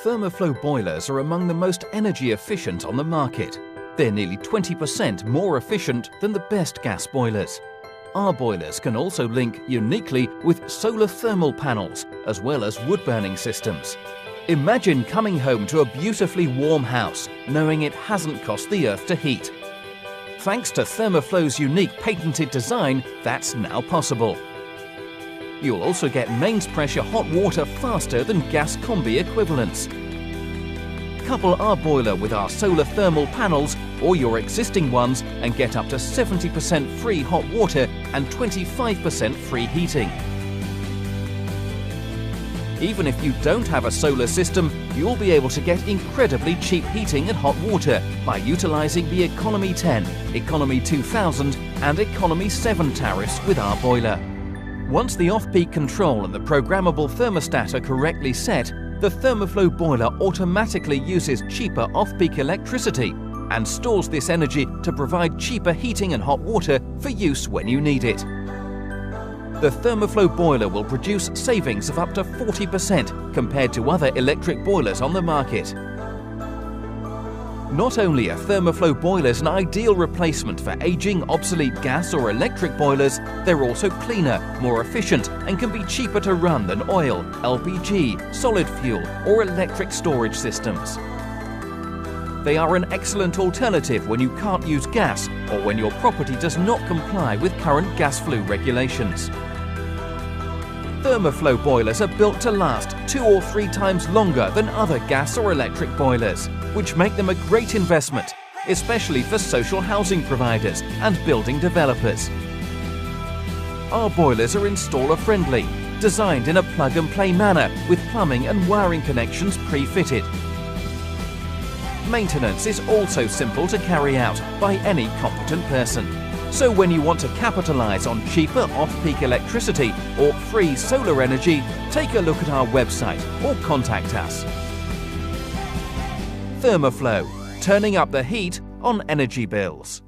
Thermoflow boilers are among the most energy efficient on the market. They're nearly 20% more efficient than the best gas boilers. Our boilers can also link uniquely with solar thermal panels as well as wood-burning systems. Imagine coming home to a beautifully warm house, knowing it hasn't cost the earth to heat. Thanks to Thermoflow's unique patented design, that's now possible. You'll also get mains pressure hot water faster than gas combi equivalents. Couple our boiler with our solar thermal panels or your existing ones and get up to 70% free hot water and 25% free heating. Even if you don't have a solar system, you'll be able to get incredibly cheap heating and hot water by utilising the Economy 10, Economy 2000 and Economy 7 tariffs with our boiler. Once the off-peak control and the programmable thermostat are correctly set, the Thermoflow boiler automatically uses cheaper off-peak electricity and stores this energy to provide cheaper heating and hot water for use when you need it. The Thermoflow boiler will produce savings of up to 40% compared to other electric boilers on the market. Not only are Thermoflow boilers an ideal replacement for aging, obsolete gas or electric boilers, they're also cleaner, more efficient and can be cheaper to run than oil, LPG, solid fuel or electric storage systems. They are an excellent alternative when you can't use gas or when your property does not comply with current gas flue regulations. Thermoflow boilers are built to last 2 or 3 times longer than other gas or electric boilers, which make them a great investment, especially for social housing providers and building developers. Our boilers are installer-friendly, designed in a plug-and-play manner with plumbing and wiring connections pre-fitted. Maintenance is also simple to carry out by any competent person. So when you want to capitalise on cheaper off-peak electricity or free solar energy, take a look at our website or contact us. Thermoflow, turning up the heat on energy bills.